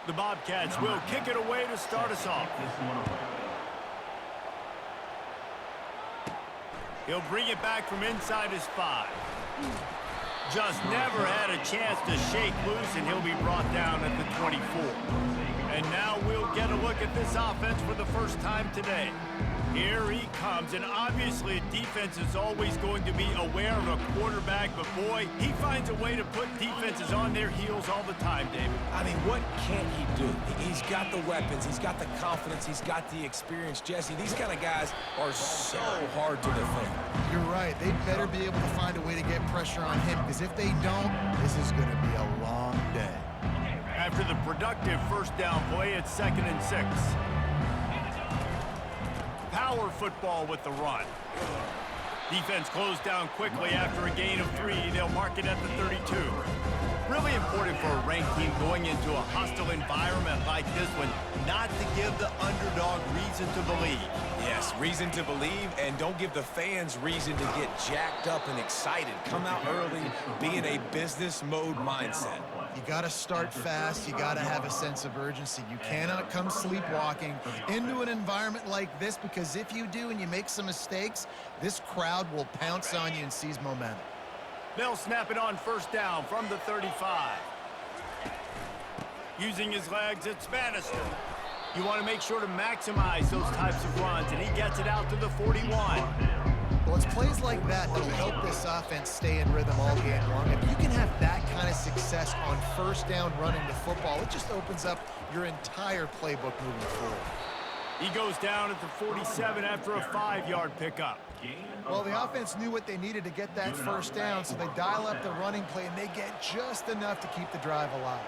The Bobcats will kick it away to start us off. He'll bring it back from inside his 5. Just never had a chance to shake loose, and he'll be brought down at the 24. And now we'll get a look at this offense for the first time today. Here he comes, and obviously defense is always going to be aware of a quarterback, but boy, he finds a way to put defenses on their heels all the time, David. I mean, what can't he do? He's got the weapons, he's got the confidence, he's got the experience. Jesse, these kind of guys are so hard to defend. You're right. They better be able to find a way to get pressure on him, because if they don't, this is going to be a long day. After the productive first down play, it's 2nd and 6. Power football with the run. Defense closed down quickly after a gain of 3. They'll mark it at the 32. Really important for a ranked team going into a hostile environment like this one, not to give the underdog reason to believe. Yes, reason to believe, and don't give the fans reason to get jacked up and excited. Come out early, be in a business mode mindset. You got to start fast. You got to have a sense of urgency. You cannot come sleepwalking into an environment like this, because if you do and you make some mistakes, this crowd will pounce on you and seize momentum. They'll snap it on first down from the 35. Using his legs, it's Bannister. You want to make sure to maximize those types of runs, and he gets it out to the 41. Well, it's plays like that that'll help this offense stay in rhythm all game long. If you can have that kind of success on first down running the football, it just opens up your entire playbook moving forward. He goes down at the 47 after a 5-yard pickup. Well, the offense knew what they needed to get that first down, so they dial up the running play, and they get just enough to keep the drive alive.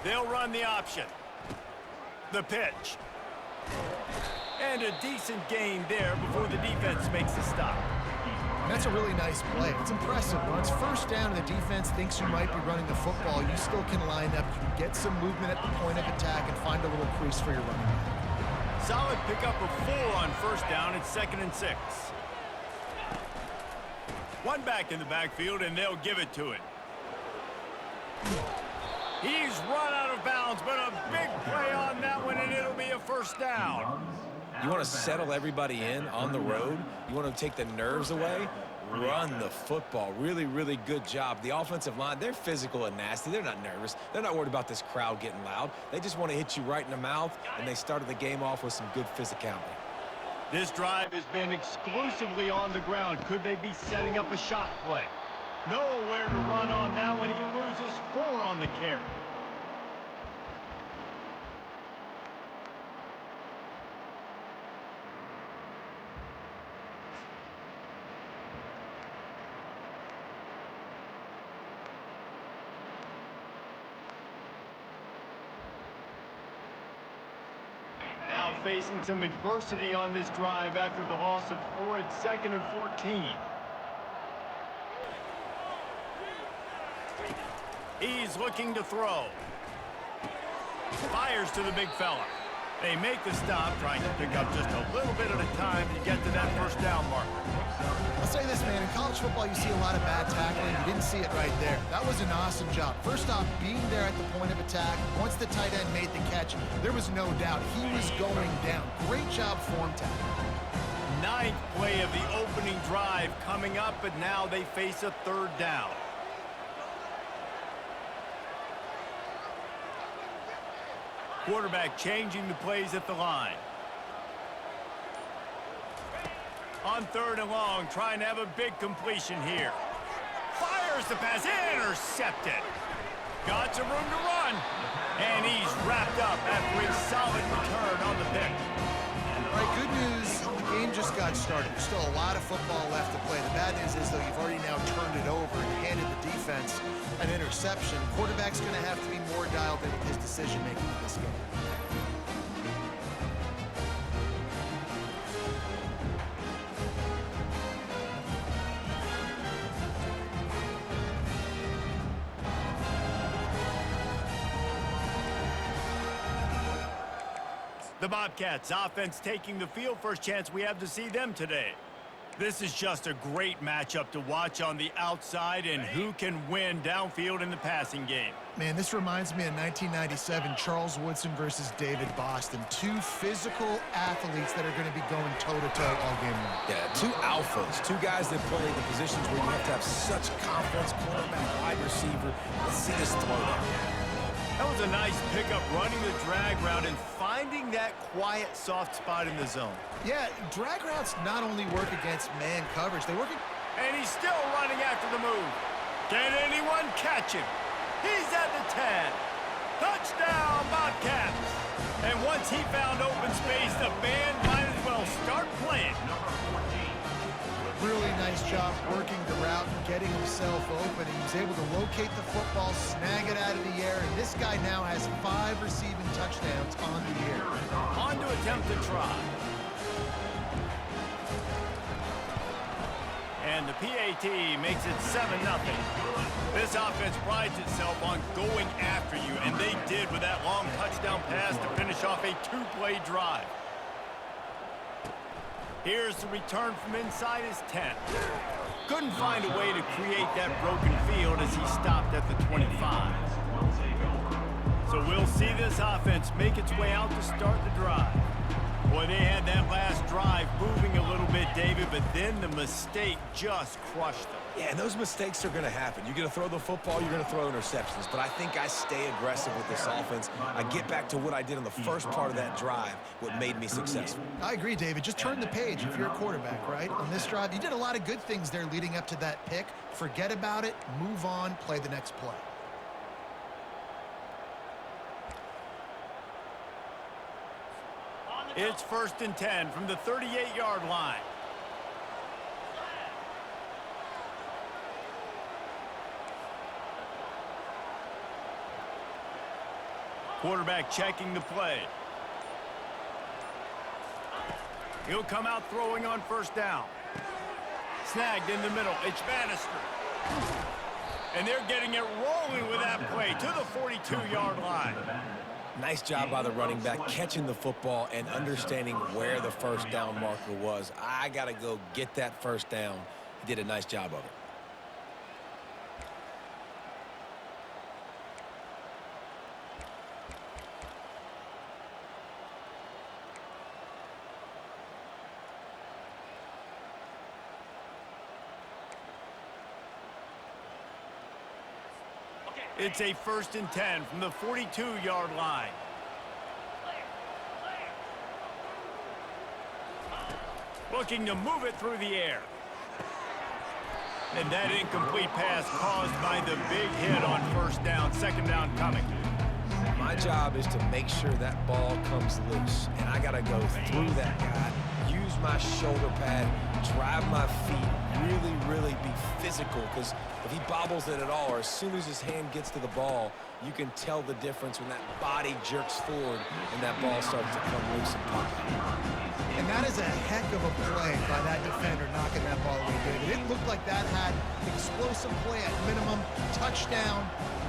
They'll run the option. The pitch. And a decent gain there before the defense makes the stop. And that's a really nice play. It's impressive. When it's first down and the defense thinks you might be running the football, you still can line up. You can get some movement at the point of attack and find a little crease for your running back. Solid pickup of 4 on first down. It's 2nd and 6. One back in the backfield, and they'll give it to it. He's run out of bounds, but a big play on that one, and it'll be a first down. You want to settle everybody in on the road? You want to take the nerves away? Run the football. Really, really good job. The offensive line, they're physical and nasty. They're not nervous. They're not worried about this crowd getting loud. They just want to hit you right in the mouth, and they started the game off with some good physicality. This drive has been exclusively on the ground. Could they be setting up a shot play? Nowhere to run on that one. He loses 4 on the carry. Now facing some adversity on this drive after the loss of 4 at 2nd and 14. He's looking to throw. Fires to the big fella. They make the stop, trying to pick up just a little bit at a time to get to that first down marker. I'll say this, man. In college football, you see a lot of bad tackling. You didn't see it right there. That was an awesome job. First off, being there at the point of attack. Once the tight end made the catch, there was no doubt he was going down. Great job form tackling. 9th play of the opening drive coming up, but now they face a 3rd down. Quarterback changing the plays at the line. On 3rd and long, trying to have a big completion here. Fires the pass, intercepted. Got some room to run. And he's wrapped up after a solid return on the pick. All right, good news. The game just got started. There's still a lot of football left to play. The bad news is, though, you've already now turned it over and handed the defense an interception. Quarterback's going to have to be more dialed in with his decision-making in this game. The Bobcats offense taking the field. First chance we have to see them today. This is just a great matchup to watch on the outside, and who can win downfield in the passing game. Man, this reminds me of 1997, Charles Woodson versus David Boston. Two physical athletes that are going to be going toe-to-toe all game long. Yeah, two alphas, two guys that play the positions where you have to have such confidence, quarterback, wide receiver. Let's see this throwdown. That was a nice pickup, running the drag route and finding that quiet, soft spot in the zone. Yeah, drag routes not only work against man coverage, they work... And he's still running after the move. Can anyone catch him? He's at the 10. Touchdown, Bobcats. And once he found open space, the band might as well start playing. Really nice job working the route and getting himself open. He was able to locate the football, snag it out of the air, and this guy now has 5 receiving touchdowns on the year. On to attempt to try. And the PAT makes it 7-0. This offense prides itself on going after you, and they did with that long touchdown pass to finish off a 2-play drive. Here's the return from inside his 10. Couldn't find a way to create that broken field as he stopped at the 25. So we'll see this offense make its way out to start the drive. Boy, they had that last drive moving a little bit, David, but then the mistake just crushed them. Yeah, and those mistakes are going to happen. You're going to throw the football, you're going to throw interceptions. But I think I stay aggressive with this offense. I get back to what I did in the first part of that drive, what made me successful. I agree, David. Just turn the page if you're a quarterback, right? On this drive, you did a lot of good things there leading up to that pick. Forget about it, move on, play the next play. It's 1st and 10 from the 38-yard line. Quarterback checking the play. He'll come out throwing on 1st down. Snagged in the middle. It's Bannister. And they're getting it rolling with that play to the 42-yard line. Nice job by the running back, catching the football and understanding where the 1st down marker was. I got to go get that 1st down. He did a nice job of it. It's a 1st and 10 from the 42-yard line. Looking to move it through the air. And that incomplete pass caused by the big hit on 1st down, 2nd down coming. My job is to make sure that ball comes loose, and I got to go through that guy, use my shoulder pad, drive my feet, really be physical, because if he bobbles it at all, or as soon as his hand gets to the ball, you can tell the difference when that body jerks forward and that ball starts to come loose and pop out. And that is a heck of a play by that defender knocking that ball away, David. It looked like that had explosive play at minimum, touchdown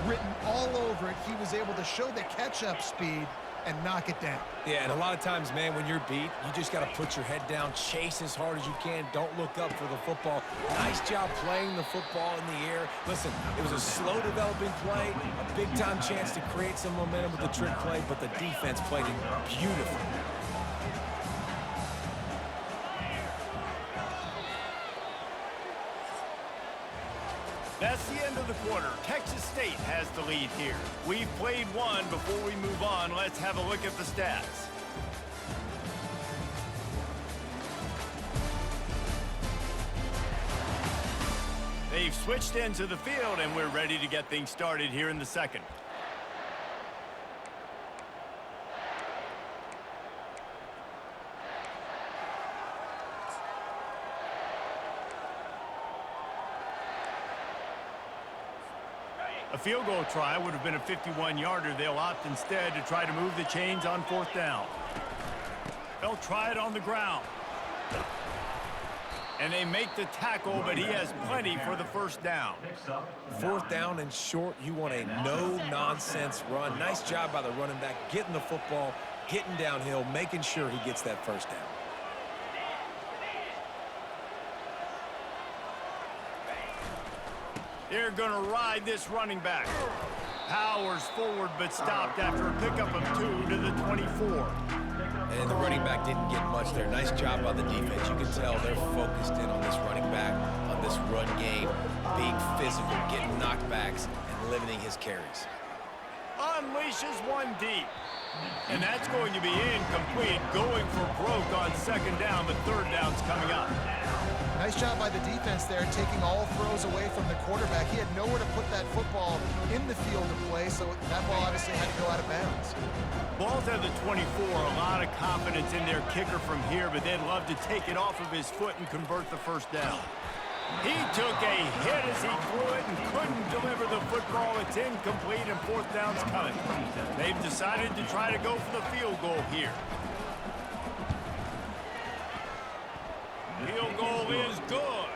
written all over it. He was able to show the catch-up speed and knock it down. Yeah, and a lot of times, man, when you're beat, you just got to put your head down, chase as hard as you can, don't look up for the football. Nice job playing the football in the air. Listen, it was a slow developing play, a big-time chance to create some momentum with the trick play, but the defense played it beautifully. That's the end of the quarter. Texas State has the lead here. We've played one. Before we move on, let's have a look at the stats. They've switched into the field, and we're ready to get things started here in the second. A field goal try would have been a 51-yarder. They'll opt instead to try to move the chains on 4th down. They'll try it on the ground. And they make the tackle, but he has plenty for the 1st down. 4th down and short, you want a no-nonsense run. Nice job by the running back, getting the football, getting downhill, making sure he gets that first down. They're going to ride this running back. Powers forward, but stopped after a pickup of 2 to the 24. And the running back didn't get much there. Nice job by the defense. You can tell they're focused in on this running back, on this run game, being physical, getting knockbacks, and limiting his carries. Unleashes one deep. And that's going to be incomplete, going for broke on second down, but third down's coming up. Nice job by the defense there, taking all throws away from the quarterback. He had nowhere to put that football in the field to play, so that ball obviously had to go out of bounds. Ball's at the 24, a lot of confidence in their kicker from here, but they'd love to take it off of his foot and convert the first down. He took a hit as he threw it and couldn't deliver the football. It's incomplete and fourth down's coming. They've decided to try to go for the field goal here. Field goal is good.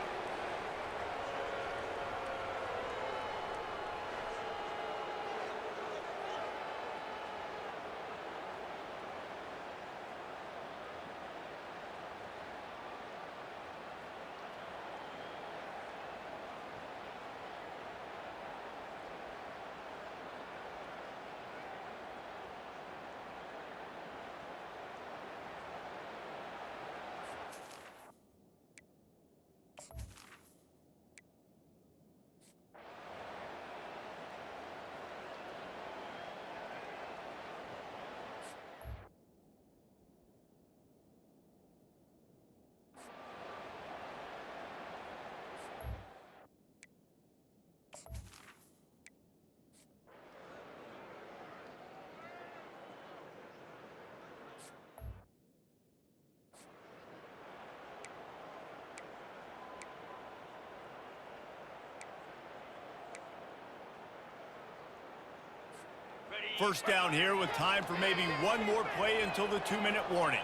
First down here with time for maybe one more play until the 2-minute warning.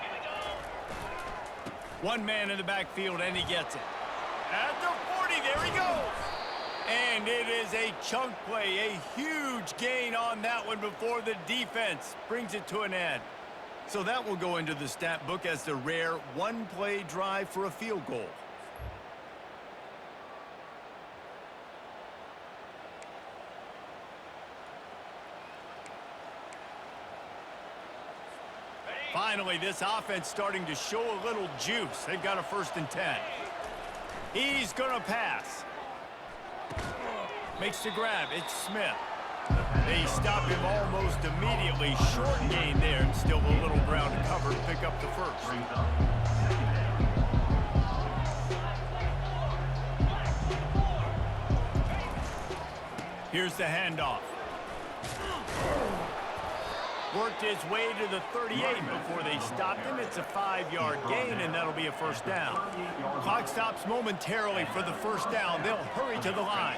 One man in the backfield, and he gets it. At the 40, there he goes. And it is a chunk play, a huge gain on that one before the defense brings it to an end. So that will go into the stat book as the rare one-play drive for a field goal. Finally, this offense starting to show a little juice. They've got a 1st and 10. He's going to pass. Makes the grab. It's Smith. They stop him almost immediately. Short gain there, and still a little ground to cover to pick up the first. Here's the handoff. Worked his way to the 38 before they stopped him. It's a 5-yard gain, and that'll be a first down. Clock stops momentarily for the first down. They'll hurry to the line.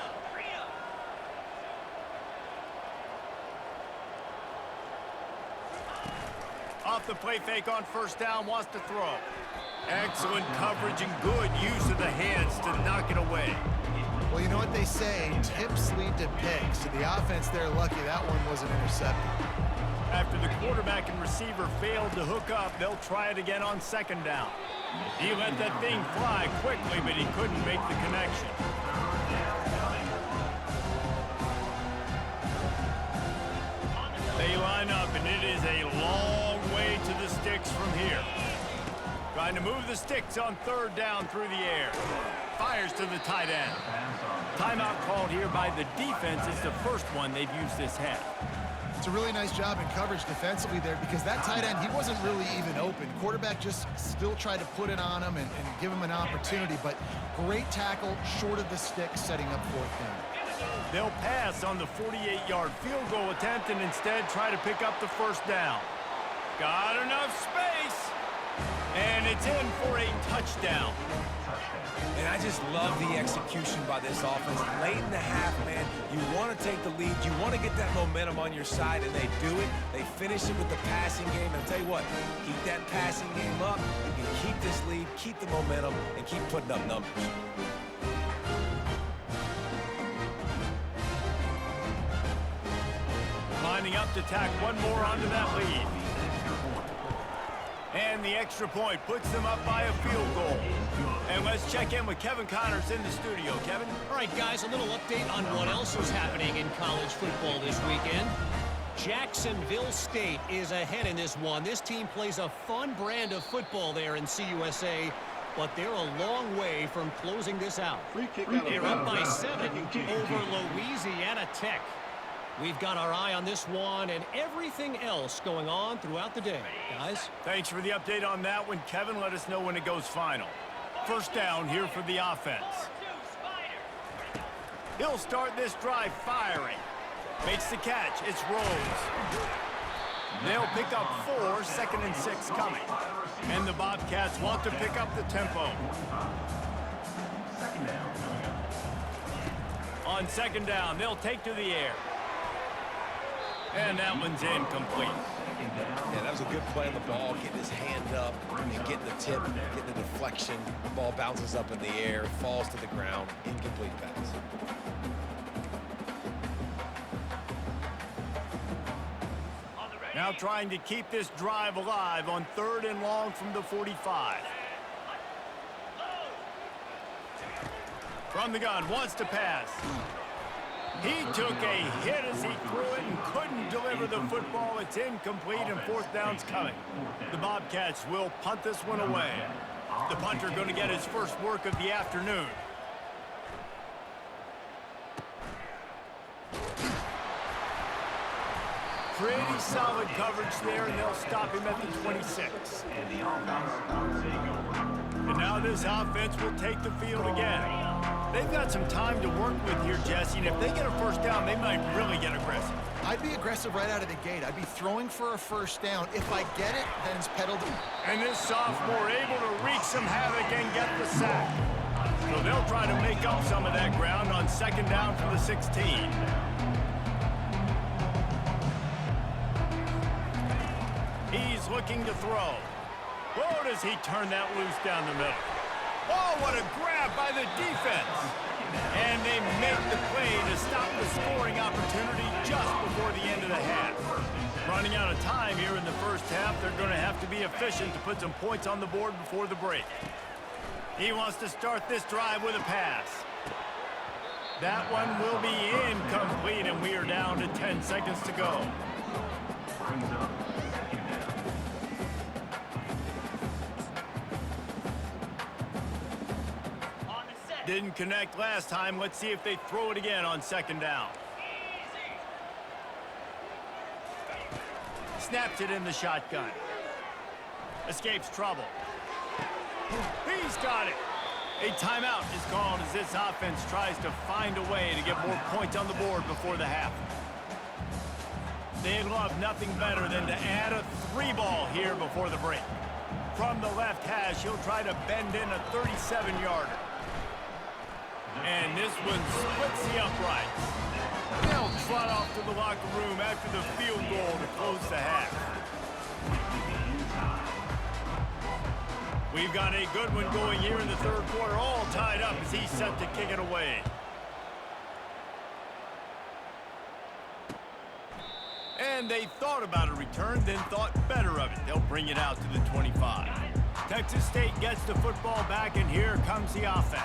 Off the play fake on first down, wants to throw. Excellent coverage and good use of the hands to knock it away. Well, you know what they say, tips lead to picks. So the offense, they're lucky that one wasn't intercepted. After the quarterback and receiver failed to hook up, they'll try it again on second down. He let that thing fly quickly, but he couldn't make the connection. They line up, and it is a long way to the sticks from here. Trying to move the sticks on third down through the air. Fires to the tight end. Timeout called here by the defense. It's the first one they've used this half. It's a really nice job in coverage defensively there because that tight end, he wasn't really even open. Quarterback just still tried to put it on him and give him an opportunity, but great tackle short of the stick setting up fourth down. They'll pass on the 48-yard field goal attempt and instead try to pick up the first down. Got enough space, and it's in for a touchdown. And I just love the execution by this offense. Late in the half, man, you want to take the lead. You want to get that momentum on your side, and they do it. They finish it with the passing game. And I'll tell you what, keep that passing game up. You can keep this lead, keep the momentum, and keep putting up numbers. Lining up to tack one more onto that lead. And the extra point puts them up by a field goal. And let's check in with Kevin Connors in the studio. Kevin? All right, guys, a little update on what else is happening in college football this weekend. Jacksonville State is ahead in this one. This team plays a fun brand of football there in CUSA, but they're a long way from closing this out. They're up by 7 over Louisiana Tech. We've got our eye on this one and everything else going on throughout the day, guys. Thanks for the update on that one, Kevin. Let us know when it goes final. First down here for the offense. He'll start this drive firing. Makes the catch. It's Rose. They'll pick up 4, 2nd and 6 coming. And the Bobcats want to pick up the tempo. On 2nd down, they'll take to the air. And that one's incomplete. Yeah, that was a good play on the ball, getting his hand up and getting the tip, getting the deflection. The ball bounces up in the air, falls to the ground, incomplete pass. Now trying to keep this drive alive on 3rd and long from the 45. From the gun, wants to pass. He took a hit as he threw it and couldn't deliver the football. It's incomplete and 4th down's coming. The Bobcats will punt this one away. The punter going to get his first work of the afternoon. Pretty solid coverage there, and they'll stop him at the 26. And now this offense will take the field again. They've got some time to work with here, Jesse, and if they get a first down, they might really get aggressive. I'd be aggressive right out of the gate. I'd be throwing for a first down. If I get it, then it's pedal to... And this sophomore able to wreak some havoc and get the sack. So they'll try to make up some of that ground on 2nd down from the 16. He's looking to throw. Oh, does he turn that loose down the middle? Oh, what a grab by the defense. And they make the play to stop the scoring opportunity just before the end of the half. Running out of time here in the first half, they're going to have to be efficient to put some points on the board before the break. He wants to start this drive with a pass. That one will be incomplete, and we are down to 10 seconds to go. Didn't connect last time. Let's see if they throw it again on 2nd down. Snaps it in the shotgun. Escapes trouble. He's got it. A timeout is called as this offense tries to find a way to get more points on the board before the half. They'd love nothing better than to add a 3-ball here before the break. From the left hash, he'll try to bend in a 37-yarder. And this one splits the uprights. They'll trot off to the locker room after the field goal to close the half. We've got a good one going here in the 3rd quarter, all tied up as he's set to kick it away. And they thought about a return, then thought better of it. They'll bring it out to the 25. Texas State gets the football back, and here comes the offense.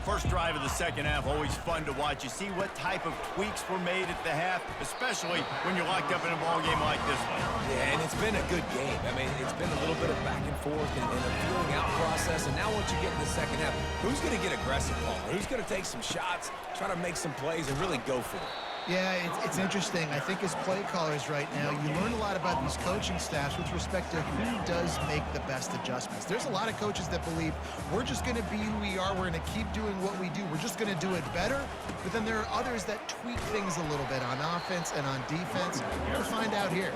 First drive of the 2nd half, always fun to watch. You see what type of tweaks were made at the half, especially when you're locked up in a ball game like this one. Yeah, and it's been a good game. I mean, it's been a little bit of back and forth and a feeling out process. And now once you get in the 2nd half, who's going to get aggressive, Paul? Who's going to take some shots, try to make some plays, and really go for it? Yeah, it's interesting. I think as play callers right now, you learn a lot about these coaching staffs with respect to who does make the best adjustments. There's a lot of coaches that believe we're just going to be who we are. We're going to keep doing what we do. We're just going to do it better. But then there are others that tweak things a little bit on offense and on defense. We'll find out here.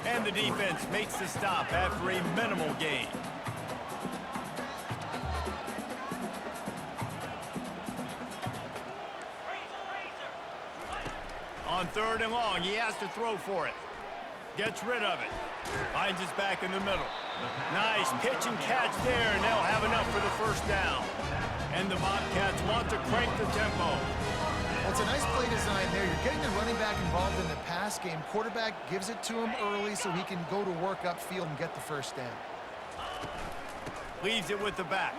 And the defense makes the stop after a minimal gain. On 3rd and long, he has to throw for it. Gets rid of it. Finds his back in the middle. Nice pitch and catch there, and they'll have enough for the first down. And the Bobcats want to crank the tempo. Well, it's a nice play design there. You're getting the running back involved in the pass game. Quarterback gives it to him early so he can go to work upfield and get the first down. Leaves it with the back.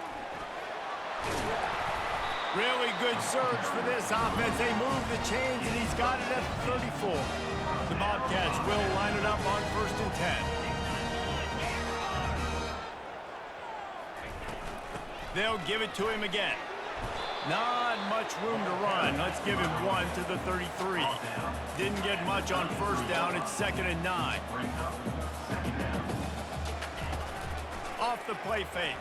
Really good surge for this offense. They move the chains, and he's got it at the 34. The Bobcats will line it up on 1st and 10. They'll give it to him again. Not much room to run. Let's give him one to the 33. Didn't get much on 1st down. It's 2nd and 9. Off the play fake.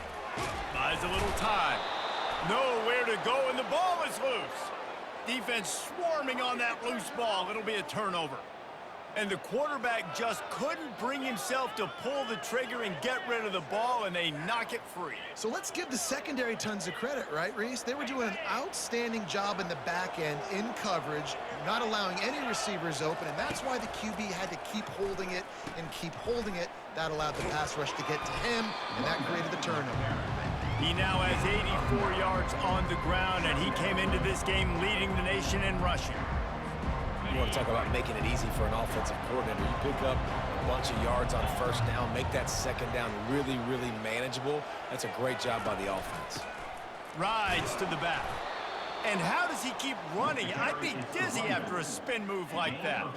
Buys a little time. Nowhere to go, and the ball is loose. Defense swarming on that loose ball. It'll be a turnover. And the quarterback just couldn't bring himself to pull the trigger and get rid of the ball, and they knock it free. So let's give the secondary tons of credit, right, Reese? They were doing an outstanding job in the back end in coverage, not allowing any receivers open, and that's why the QB had to keep holding it and keep holding it. That allowed the pass rush to get to him, and that created the turnover. He now has 84 yards on the ground, and he came into this game leading the nation in rushing. You want to talk about making it easy for an offensive coordinator. You pick up a bunch of yards on 1st down, make that 2nd down really, really manageable. That's a great job by the offense. Rides to the back. And how does he keep running? I'd be dizzy after a spin move like that.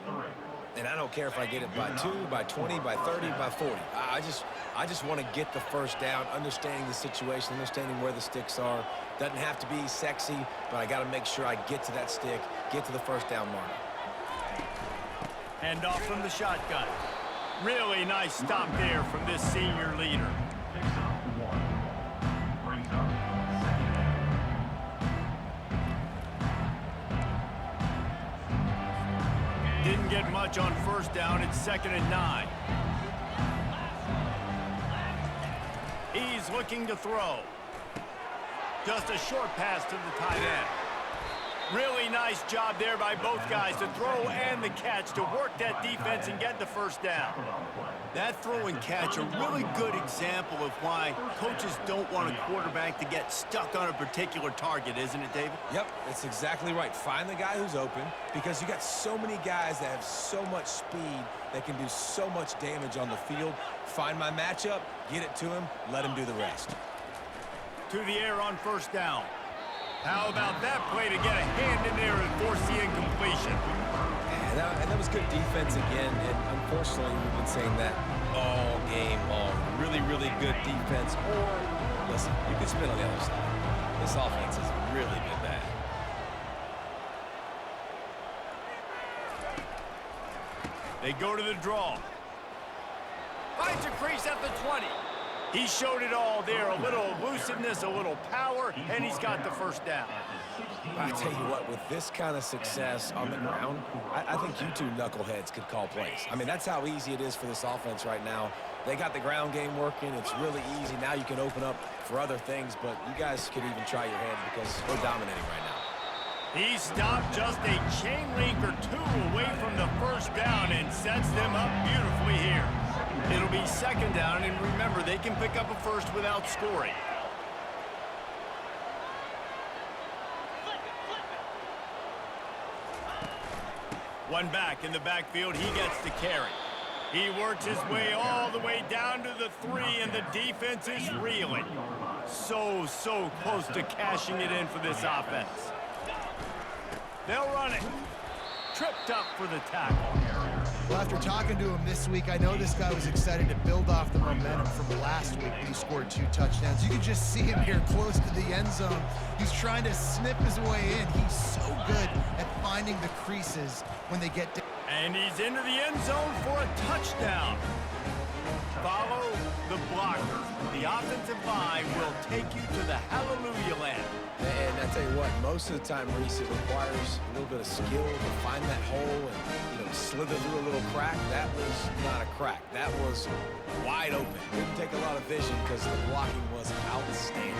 And I don't care if I get it by 2, by 20, by 30, by 40. I just want to get the 1st down, understanding the situation, understanding where the sticks are. Doesn't have to be sexy, but I got to make sure I get to that stick, get to the 1st down mark. Hand off from the shotgun. Really nice stop there from this senior leader. Didn't get much on 1st down. It's 2nd and 9. He's looking to throw. Just a short pass to the tight end. Really nice job there by both guys to throw and the catch to work that defense and get the 1st down. That throw and catch, a really good example of why coaches don't want a quarterback to get stuck on a particular target, isn't it, David? Yep, that's exactly right. Find the guy who's open, because you got so many guys that have so much speed that can do so much damage on the field. Find my matchup, get it to him, let him do the rest. To the air on 1st down. How about that play to get a hand in there and force the incompletion? And that was good defense again, and unfortunately we've been saying that all game long. Really, really good defense. Or, listen, you can spin on the other side. This offense has really been bad. They go to the draw. Finds a crease at the 20. He showed it all there, a little elusiveness, a little power, and he's got the 1st down. I tell you what, with this kind of success on the ground, I think you two knuckleheads could call plays. I mean, that's how easy it is for this offense right now. They got the ground game working. It's really easy. Now you can open up for other things, but you guys could even try your hand because we're dominating right now. He stopped just a chain link or 2 away from the 1st down and sets them up beautifully here. It'll be 2nd down, and remember, they can pick up a 1st without scoring. One back in the backfield, he gets the carry. He works his way all the way down to the 3, and the defense is reeling. So close to cashing it in for this offense. They'll run it. Tripped up for the tackle. Well, after talking to him this week, I know this guy was excited to build off the momentum from last week when he scored 2 touchdowns. You can just see him here close to the end zone. He's trying to snip his way in. He's so good at finding the creases when they get down. And he's into the end zone for a touchdown. Follow the blocker. The offensive line will take you to the hallelujah land. And I tell you what, most of the time, Reese, it requires a little bit of skill to find that hole and, slither through a little crack. That was not a crack. That was wide open. Didn't take a lot of vision because the blocking was outstanding.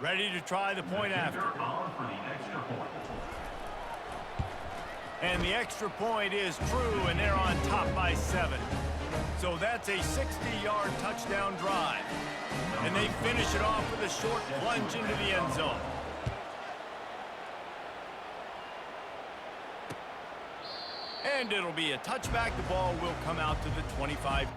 Ready to try the point after. And the extra point is true, and they're on top by 7. So that's a 60-yard touchdown drive. And they finish it off with a short plunge into the end zone. And it'll be a touchback. The ball will come out to the 25.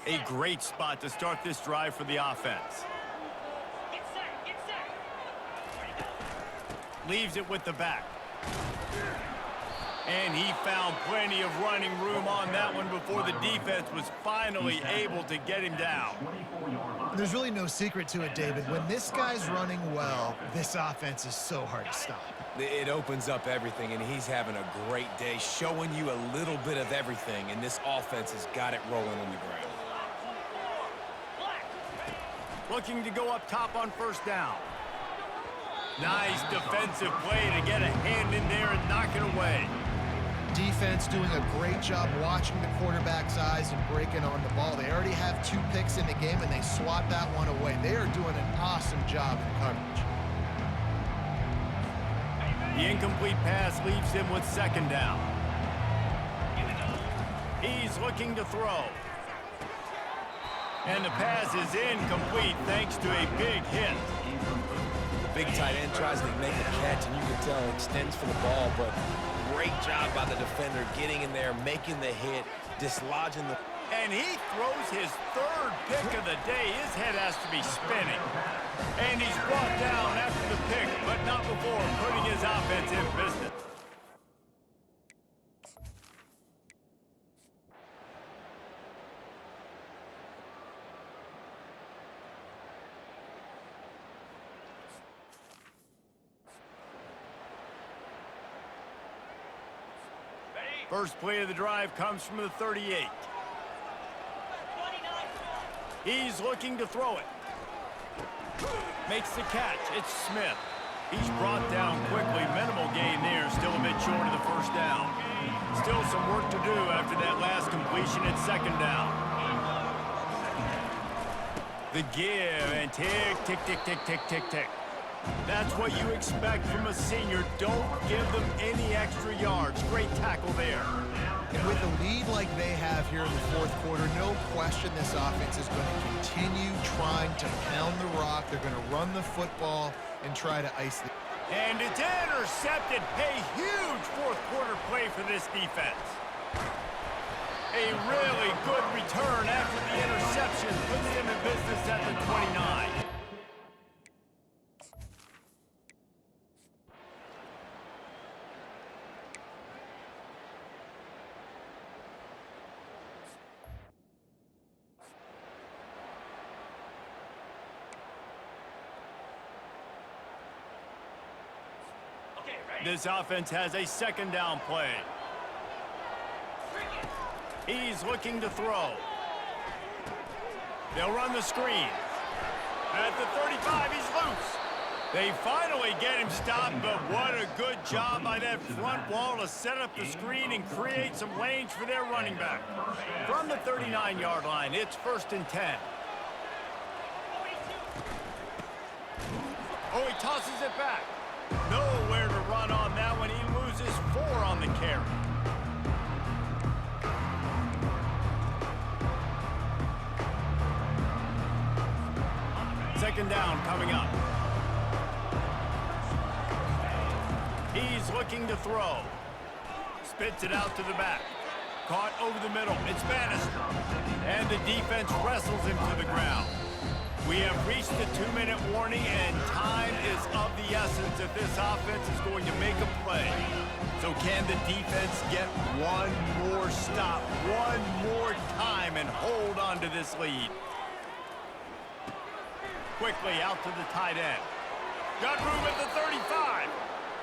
A great spot to start this drive for the offense. Leaves it with the back. And he found plenty of running room on that one before the defense was finally able to get him down. There's really no secret to it, David. When this guy's running well, this offense is so hard to stop. It opens up everything, and he's having a great day, showing you a little bit of everything, and this offense has got it rolling on the ground. Looking to go up top on first down. Nice defensive play to get a hand in there and knock it away. Defense doing a great job watching the quarterback's eyes and breaking on the ball. They already have 2 picks in the game, and they swat that one away. They are doing an awesome job in coverage. The incomplete pass leaves him with second down. He's looking to throw. And the pass is incomplete thanks to a big hit. The big tight end tries to make a catch, and you can tell extends for the ball, but great job by the defender getting in there, making the hit, dislodging the... And he throws his 3rd pick of the day. His head has to be spinning. And he's brought down after the pick, but not before putting his offense in business. First play of the drive comes from the 38. He's looking to throw it. Makes the catch. It's Smith. He's brought down quickly. Minimal gain there. Still a bit short of the first down. Still some work to do after that last completion at second down. The give and tick, tick, tick, tick, tick, tick, tick. That's what you expect from a senior. Don't give them any extra yards. Great tackle there. And with a lead like they have here in the 4th quarter, no question this offense is going to continue trying to pound the rock. They're going to run the football and try to ice the... And it's intercepted. A huge 4th quarter play for this defense. A really good return after the interception puts them in business at the 29. This offense has a second down play. He's looking to throw. They'll run the screen. At the 35, he's loose. They finally get him stopped, but what a good job by that front wall to set up the screen and create some lanes for their running back. From the 39-yard line, it's 1st and 10. Oh, he tosses it back. Nowhere to run on that one. He loses 4 on the carry. Second down coming up. He's looking to throw. Spits it out to the back. Caught over the middle. It's Bannister. And the defense wrestles him to the ground. We have reached the 2-minute warning, and time is of the essence if this offense is going to make a play. So can the defense get one more stop, one more time, and hold on to this lead? Quickly out to the tight end. Got room at the 35.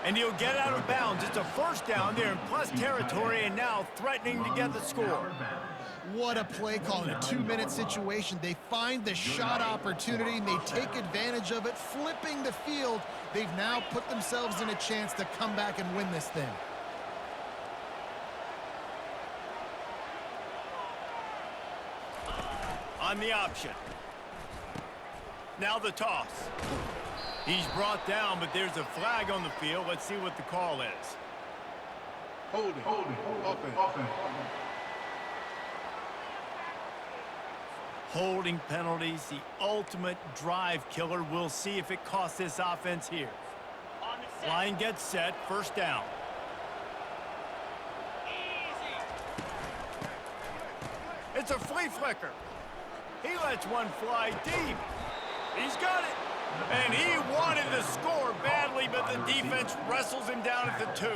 And he'll get out of bounds. It's a first down there in plus territory, and now threatening to get the score. What a play call in a 2-minute situation. They find the shot opportunity, and they take advantage of it, flipping the field. They've now put themselves in a chance to come back and win this thing. on the option. Now the toss. He's brought down, but there's a flag on the field. Let's see what the call is. Holding. Offense. Holding penalties, the ultimate drive killer. We'll see if it costs this offense here. Line gets set, first down. It's a flea flicker. He lets one fly deep. He's got it. And he wanted to score badly, but the defense wrestles him down at the 2.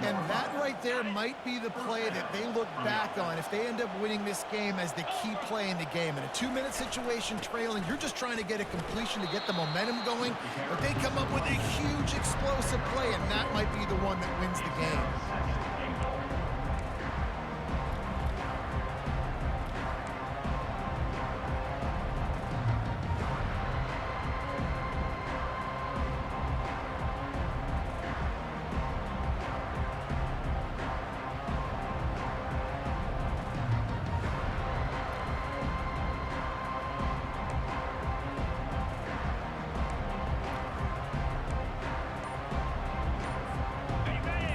And that right there might be the play that they look back on if they end up winning this game as the key play in the game. In a 2-minute situation trailing, you're just trying to get a completion to get the momentum going, but they come up with a huge explosive play, and that might be the one that wins the game.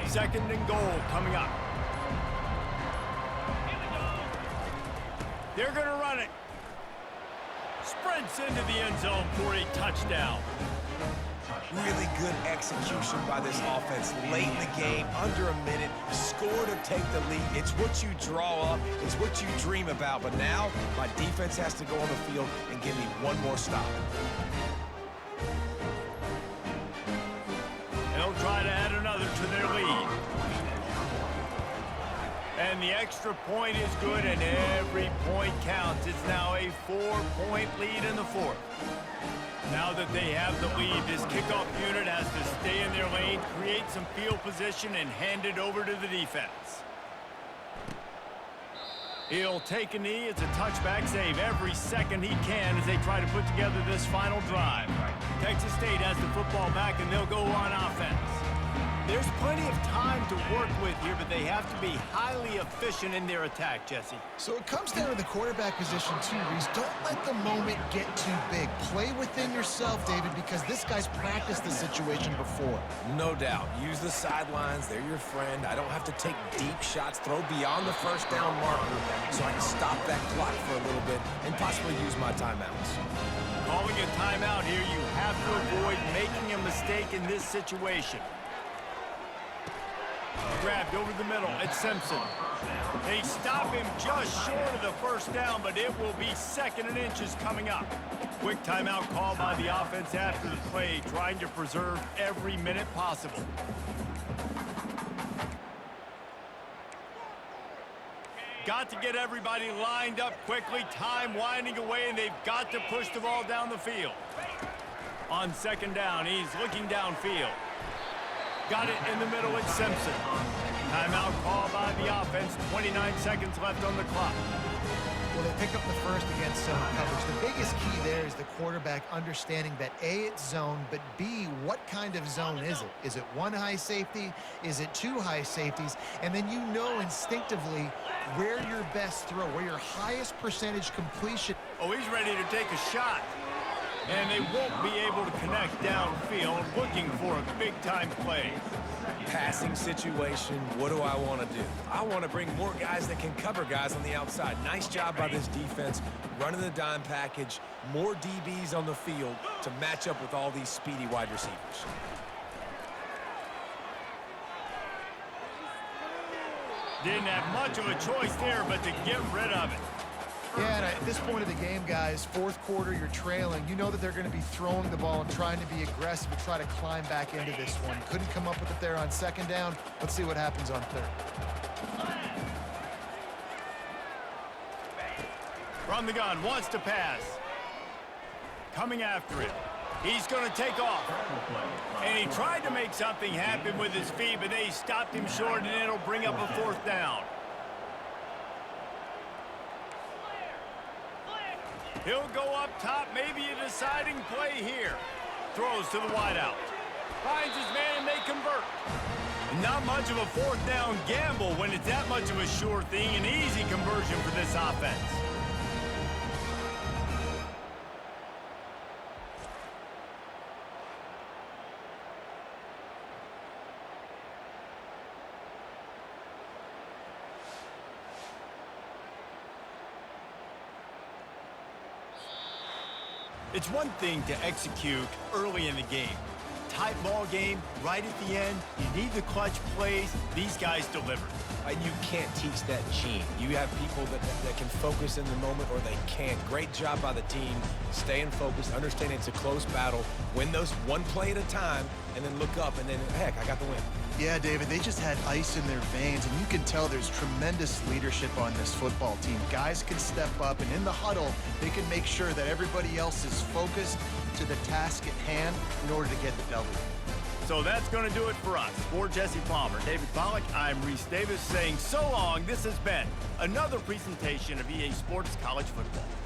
Second and goal coming up. They're going to run it. Sprints into the end zone for a touchdown. Really good execution by this offense late in the game, under a minute, score to take the lead. It's what you draw up, it's what you dream about, but now my defense has to go on the field and give me one more stop. They'll try to add another to their lead. And the extra point is good, and every point counts. It's now a 4-point lead in the 4th. Now that they have the lead, this kickoff unit has to stay in their lane, create some field position, and hand it over to the defense. He'll take a knee. It's a touchback save every second he can as they try to put together this final drive. Texas State has the football back, and they'll go on offense. There's plenty of time to work with here, but they have to be highly efficient in their attack, Jesse. So it comes down to the quarterback position too, Reese. Don't let the moment get too big. Play within yourself, David, because this guy's practiced the situation before. No doubt. Use the sidelines. They're your friend. I don't have to take deep shots, throw beyond the first down marker so I can stop that clock for a little bit and possibly use my timeouts. Calling a timeout here, you have to avoid making a mistake in this situation. Grabbed over the middle. It's Simpson. They stop him just short of the first down, but it will be 2nd and inches coming up. Quick timeout call by the offense after the play, trying to preserve every minute possible. Got to get everybody lined up quickly. Time winding away, and they've got to push the ball down the field. On 2nd down, he's looking downfield. Got it in the middle, it's Simpson. Timeout call by the offense, 29 seconds left on the clock. Well, they pick up the first against zone coverage. The biggest key there is the quarterback understanding that A, it's zone, but B, what kind of zone is it? Is it 1 high safety? Is it 2 high safeties? And then you know instinctively where your best throw, where your highest percentage completion. Oh, he's ready to take a shot. And they won't be able to connect downfield, looking for a big-time play. Passing situation, what do I want to do? I want to bring more guys that can cover guys on the outside. Nice job by this defense, running the dime package, more DBs on the field to match up with all these speedy wide receivers. Didn't have much of a choice there, but to get rid of it. Yeah, and at this point of the game, guys, 4th quarter, you're trailing. You know that they're going to be throwing the ball and trying to be aggressive and try to climb back into this one. Couldn't come up with it there on 2nd down. Let's see what happens on 3rd. From the gun, wants to pass. Coming after it. He's going to take off. And he tried to make something happen with his feet, but they stopped him short, and it'll bring up a 4th down. He'll go up top, maybe a deciding play here. Throws to the wideout. Finds his man, and they convert. Not much of a 4th down gamble when it's that much of a sure thing. An easy conversion for this offense. It's one thing to execute early in the game. Tight ball game, right at the end, you need the clutch plays. These guys deliver. And you can't teach that gene. You have people that can focus in the moment or they can't. Great job by the team, staying focused, understanding it's a close battle, win those one play at a time, and then look up, and then, heck, I got the win. Yeah, David, they just had ice in their veins, and you can tell there's tremendous leadership on this football team. Guys can step up, and in the huddle, they can make sure that everybody else is focused to the task at hand in order to get the W. So that's going to do it for us. For Jesse Palmer, David Pollack, I'm Reese Davis saying so long. This has been another presentation of EA Sports College Football.